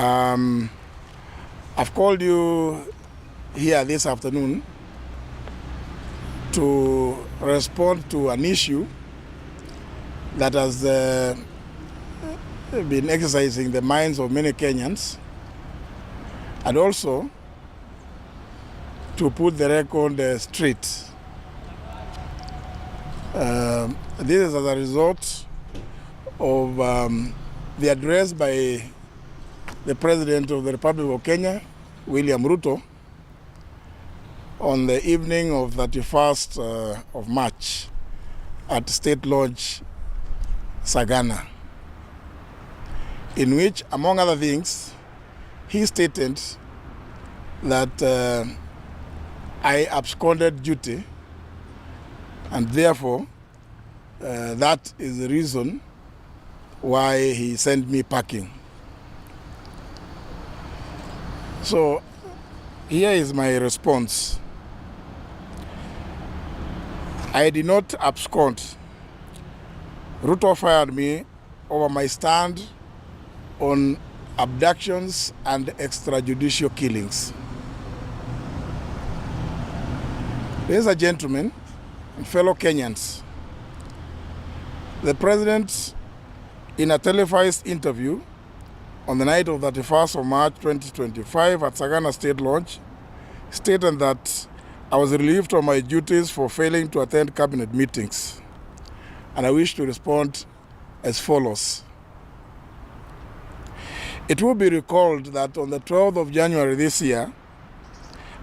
I've called you here this afternoon to respond to an issue that has been exercising the minds of many Kenyans, and also to put the record straight. This is as a result of the address by the President of the Republic of Kenya, William Ruto, on the evening of 31st of March at State Lodge, Sagana, in which, among other things, he stated that I absconded duty, and therefore that is the reason why he sent me packing. So here is my response. I did not abscond. Ruto fired me over my stand on abductions and extrajudicial killings. Ladies and gentlemen and fellow Kenyans, the President, in a televised interview on the night of 31st of March 2025 at Sagana State Lodge, stated that I was relieved of my duties for failing to attend cabinet meetings, and I wish to respond as follows. It will be recalled that on the 12th of January this year,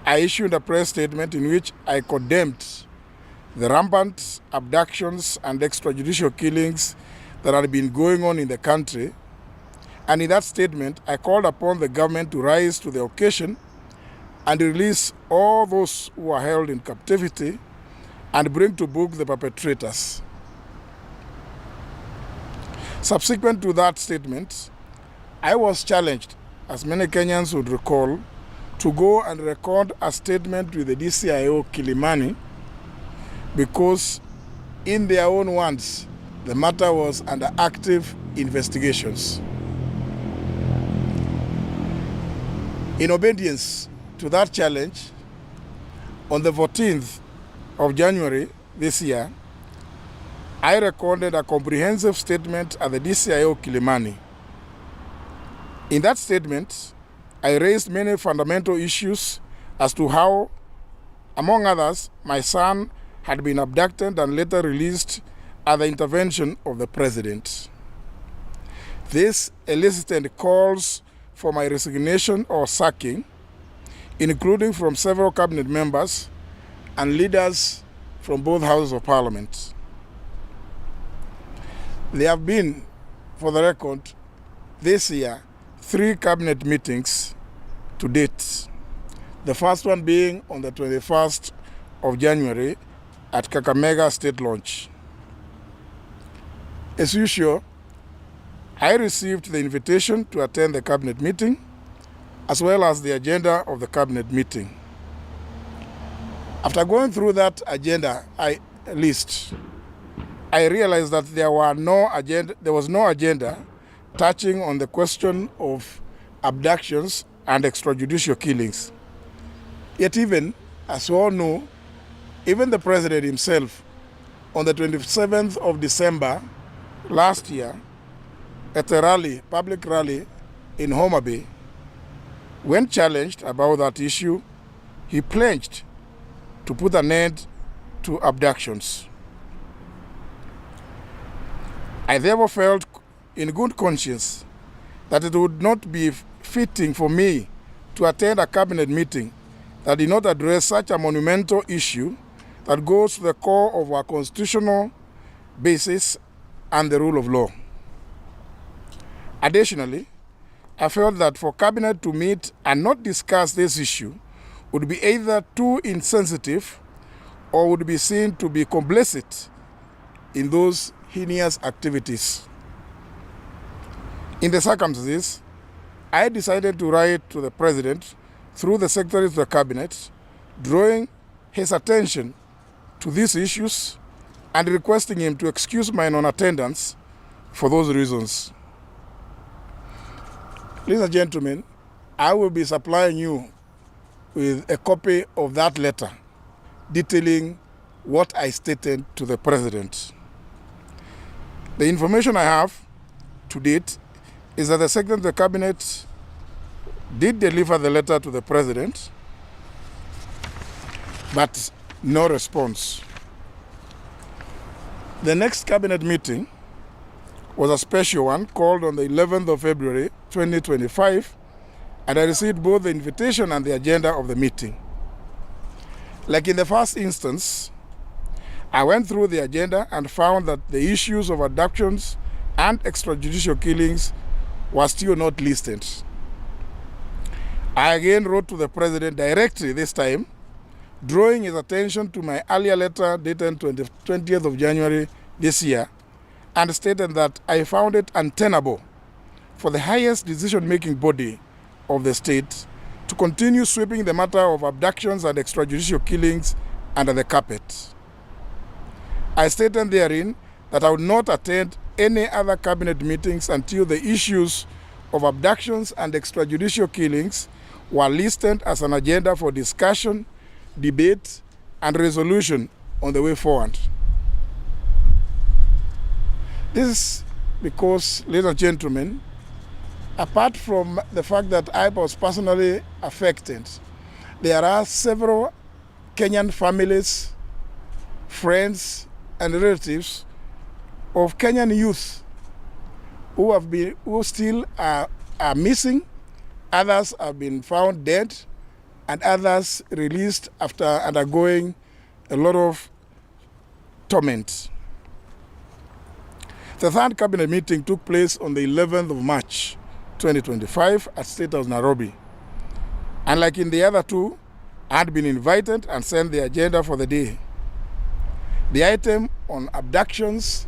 I issued a press statement in which I condemned the rampant abductions and extrajudicial killings that had been going on in the country. And in that statement, I called upon the government to rise to the occasion and release all those who are held in captivity and bring to book the perpetrators. Subsequent to that statement, I was challenged, as many Kenyans would recall, to go and record a statement with the DCIO Kilimani, because in their own words, the matter was under active investigations. In obedience to that challenge, on the 14th of January this year, I recorded a comprehensive statement at the DCIO Kilimani. In that statement, I raised many fundamental issues as to how, among others, my son had been abducted and later released at the intervention of the President. This elicited calls for my resignation or sacking, including from several cabinet members and leaders from both houses of parliament. There have been, for the record, this year, 3 cabinet meetings to date. The first one being on the 21st of January at Kakamega State Lodge. As usual, I received the invitation to attend the cabinet meeting, as well as the agenda of the cabinet meeting. After going through that agenda list, I realized that there was no agenda touching on the question of abductions and extrajudicial killings. Yet even, as we all know, even the President himself, on the 27th of December last year, at a public rally in Homa Bay, when challenged about that issue, he pledged to put an end to abductions. I therefore felt in good conscience that it would not be fitting for me to attend a cabinet meeting that did not address such a monumental issue that goes to the core of our constitutional basis and the rule of law. Additionally, I felt that for cabinet to meet and not discuss this issue would be either too insensitive or would be seen to be complicit in those heinous activities. In the circumstances, I decided to write to the President through the Secretary of the Cabinet, drawing his attention to these issues and requesting him to excuse my non-attendance for those reasons. Ladies and gentlemen, I will be supplying you with a copy of that letter detailing what I stated to the President. The information I have to date is that the Secretary of the Cabinet did deliver the letter to the President, but no response. The next Cabinet meeting was a special one called on the 11th of February 2025, and I received both the invitation and the agenda of the meeting. Like in the first instance, I went through the agenda and found that the issues of abductions and extrajudicial killings were still not listed. I again wrote to the President directly this time, drawing his attention to my earlier letter dated 20th of January this year, and stated that I found it untenable for the highest decision-making body of the state to continue sweeping the matter of abductions and extrajudicial killings under the carpet. I stated therein that I would not attend any other cabinet meetings until the issues of abductions and extrajudicial killings were listed as an agenda for discussion, debate, and resolution on the way forward. This is because, ladies and gentlemen, apart from the fact that I was personally affected, there are several Kenyan families, friends, and relatives of Kenyan youth who still are missing. Others have been found dead, and others released after undergoing a lot of torment. The third cabinet meeting took place on the 11th of March 2025 at State House, Nairobi. And like in the other two, I had been invited and sent the agenda for the day. The item on abductions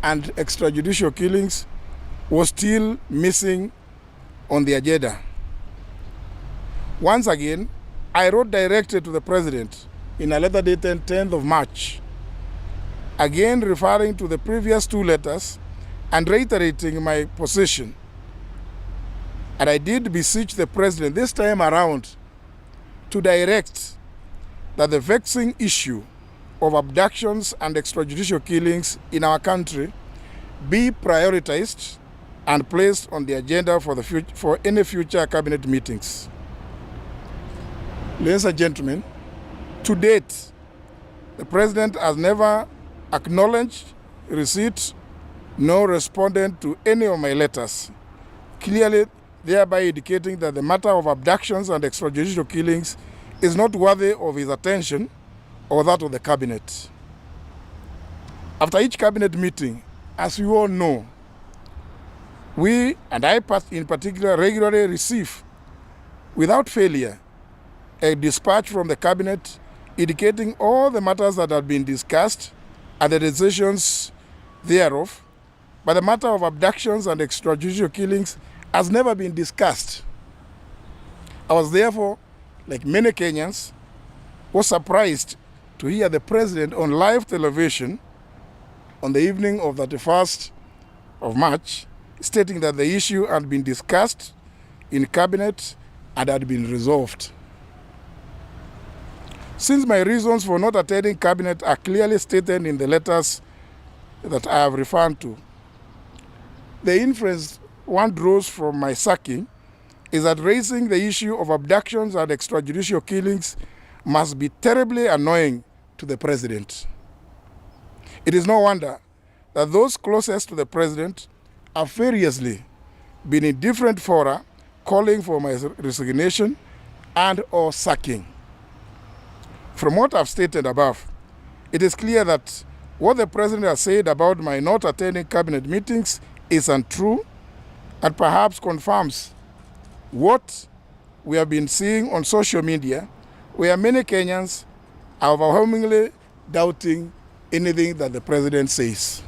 and extrajudicial killings was still missing on the agenda. Once again, I wrote directly to the President in a letter dated 10th of March, again referring to the previous two letters and reiterating my position. And I did beseech the President this time around to direct that the vexing issue of abductions and extrajudicial killings in our country be prioritized and placed on the agenda for any future cabinet meetings. Ladies and gentlemen, to date, the President has never acknowledged receipt nor responded to any of my letters, clearly thereby indicating that the matter of abductions and extrajudicial killings is not worthy of his attention or that of the cabinet. After each cabinet meeting, as you all know, we, and I in particular, regularly receive, without failure, a dispatch from the cabinet indicating all the matters that have been discussed and the decisions thereof, but the matter of abductions and extrajudicial killings has never been discussed. I was therefore, like many Kenyans, was surprised to hear the President on live television on the evening of the 31st of March stating that the issue had been discussed in cabinet and had been resolved. Since my reasons for not attending cabinet are clearly stated in the letters that I have referred to, the inference one draws from my sacking is that raising the issue of abductions and extrajudicial killings must be terribly annoying to the President. It is no wonder that those closest to the President have variously been in different fora calling for my resignation and or sacking. From what I've stated above, it is clear that what the President has said about my not attending cabinet meetings is untrue and perhaps confirms what we have been seeing on social media, where many Kenyans are overwhelmingly doubting anything that the President says.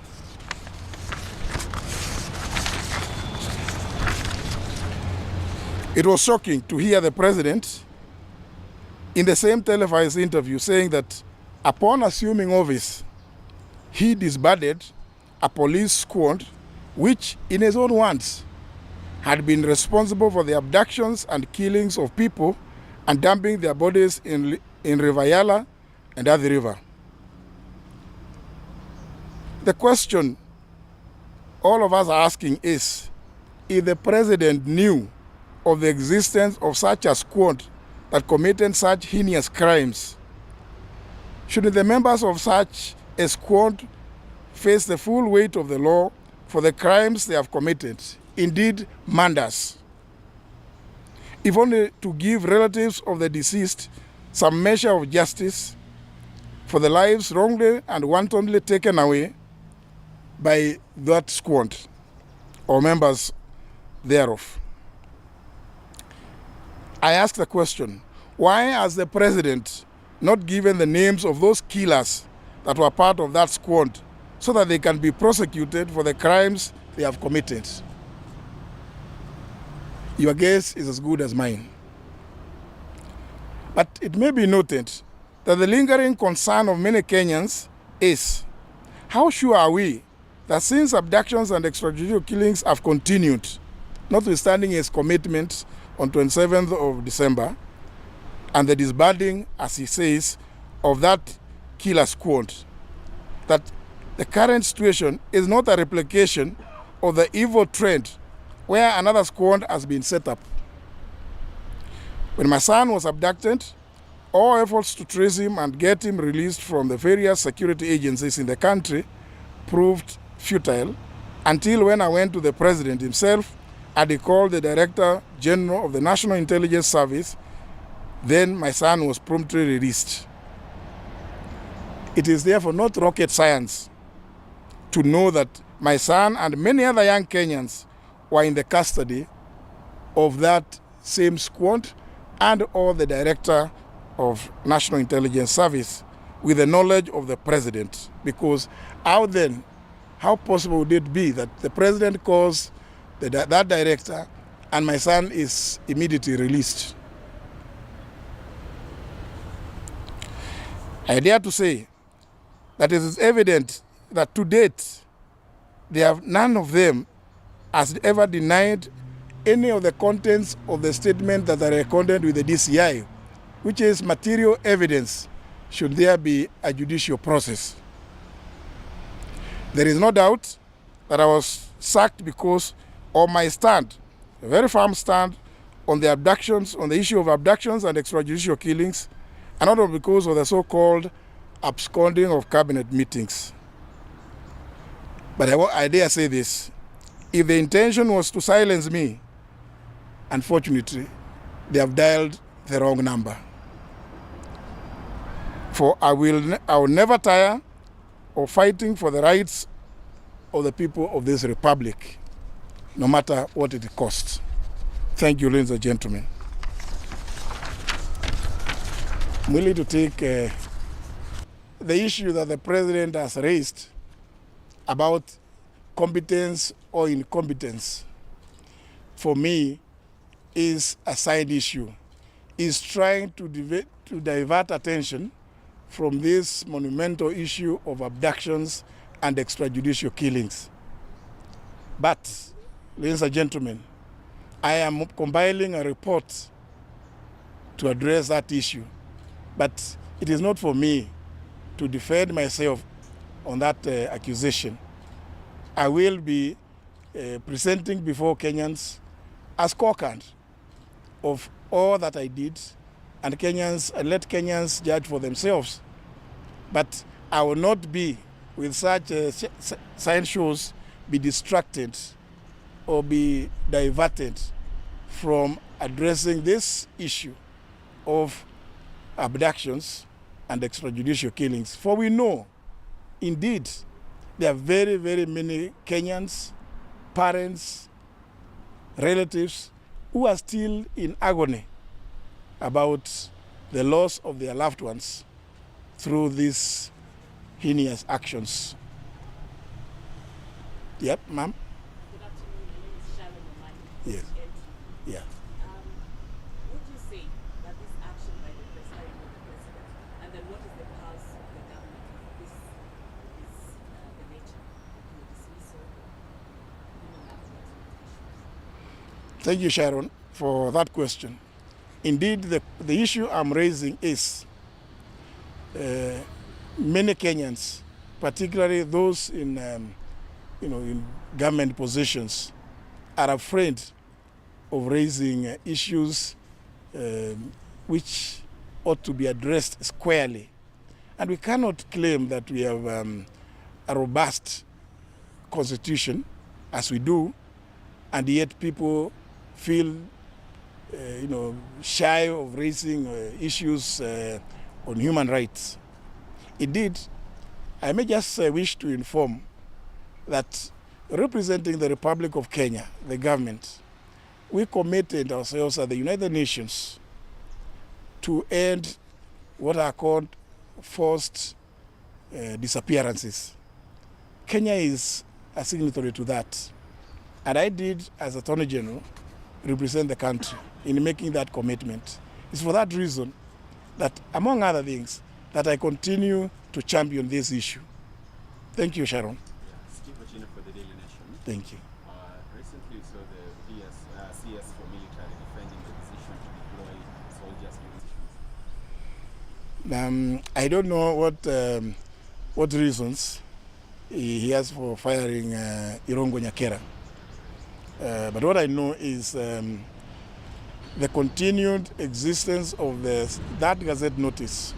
It was shocking to hear the President in the same televised interview saying that upon assuming office, he disbanded a police squad which, in his own words, had been responsible for the abductions and killings of people and dumping their bodies in River Yala and Athi River. The question all of us are asking is, if the president knew of the existence of such a squad that committed such heinous crimes, shouldn't the members of such a squad face the full weight of the law for the crimes they have committed, indeed murders, if only to give relatives of the deceased some measure of justice for the lives wrongly and wantonly taken away by that squad or members thereof? I ask the question, why has the president not given the names of those killers that were part of that squad so that they can be prosecuted for the crimes they have committed? Your guess is as good as mine. But it may be noted that the lingering concern of many Kenyans is, how sure are we that since abductions and extrajudicial killings have continued, notwithstanding his commitment on 27th of December, and the disbanding, as he says, of that killer squad, that the current situation is not a replication of the evil trend where another squad has been set up. When my son was abducted, all efforts to trace him and get him released from the various security agencies in the country proved futile, until when I went to the president himself and he called the Director General of the National Intelligence Service. Then my son was promptly released. It is therefore not rocket science to know that my son and many other young Kenyans were in the custody of that same squad and or the Director of National Intelligence Service with the knowledge of the president. Because how possible would it be that the president calls that director and my son is immediately released? I dare to say that it is evident that to date, none of them has ever denied any of the contents of the statement that are recorded with the DCI, which is material evidence should there be a judicial process. There is no doubt that I was sacked because of my stand, a very firm stand on the abductions, on the issue of abductions and extrajudicial killings, and not only because of the so-called absconding of cabinet meetings. But I dare say this, if the intention was to silence me, unfortunately, they have dialed the wrong number. For I will never tire of fighting for the rights of the people of this republic, no matter what it costs. Thank you, ladies and gentlemen. I'm willing to take the issue that the president has raised about competence or incompetence. For me, is a side issue. Is trying to divert attention from this monumental issue of abductions and extrajudicial killings. But, ladies and gentlemen, I am compiling a report to address that issue. But it is not for me to defend myself on that accusation. I will be presenting before Kenyans a scorecard of all that I did, and let Kenyans judge for themselves. But I will not be, with such sign shows, be distracted or be diverted from addressing this issue of abductions and extrajudicial killings. For we know, indeed, there are very, very many Kenyans, parents, relatives, who are still in agony about the loss of their loved ones through these heinous actions. Yep, ma'am? Good afternoon. My name is Sharon Omani. Yes. Yeah. Would you say that this action by the president, and then what is the pulse of the government of this is the nature of the dismissal, even after expectations? Thank you, Sharon, for that question. Indeed, the issue I'm raising is many Kenyans, particularly those in government positions, are afraid of raising issues which ought to be addressed squarely. And we cannot claim that we have a robust constitution, as we do, and yet people feel shy of raising issues on human rights. Indeed, I may just wish to inform that representing the Republic of Kenya, the government, we committed ourselves at the United Nations to end what are called forced disappearances. Kenya is a signatory to that. And I did, as Attorney General, represent the country in making that commitment. It's for that reason that, among other things, that I continue to champion this issue. Thank you, Sharon. Steve Ochino for the Daily Nation. Thank you. Recently, we saw the CS for military defending the decision to deploy soldiers during missions. I don't know what reasons he has for firing Irongo Nyakera. But what I know is the continued existence of that Gazette notice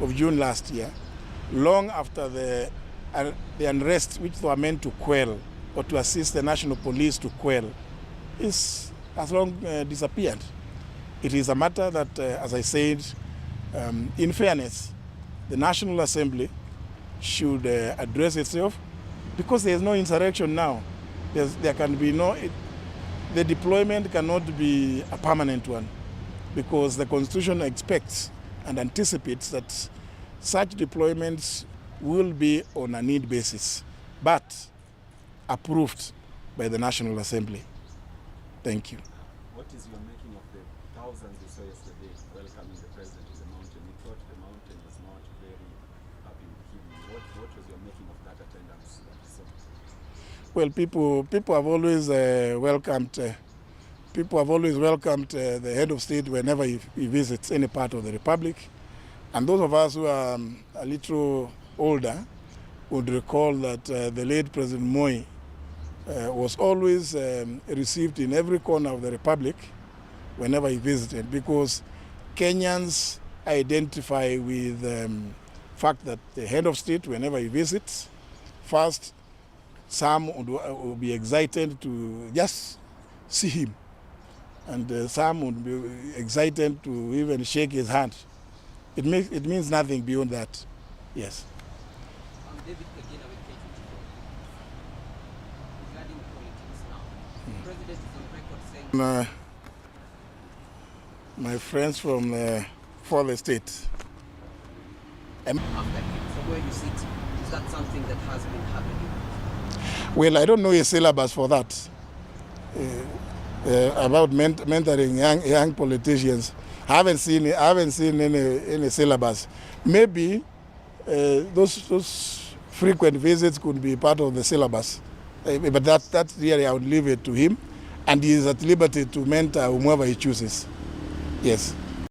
of June last year, long after the unrest which were meant to quell or to assist the national police to quell, has long disappeared. It is a matter that, as I said, in fairness, the National Assembly should address itself, because there is no insurrection now. There can be the deployment cannot be a permanent one, because the Constitution expects and anticipates that such deployments will be on a need basis, but approved by the National Assembly. Thank you. What is your making of the thousands you saw yesterday welcoming the president to the mountain? We thought the mountain was not very happy with him. What was your making of that attendance that you saw? Well, people have always welcomed. People have always welcomed the head of state whenever he visits any part of the republic, and those of us who are a little older would recall that the late President Moi was always received in every corner of the republic whenever he visited, because Kenyans identify with the fact that the head of state, whenever he visits, first, some will be excited to just see him, and some would be excited to even shake his hand. It means nothing beyond that. Yes. David Kagina with KTT. Regarding politics now, the president is on record saying... my friends from the state. After from where you sit, is that something that has been happening? Well, I don't know a syllabus for that. About mentoring young politicians. I haven't seen any syllabus. Maybe those frequent visits could be part of the syllabus, but that really I would leave it to him, and he is at liberty to mentor whomever he chooses. Yes.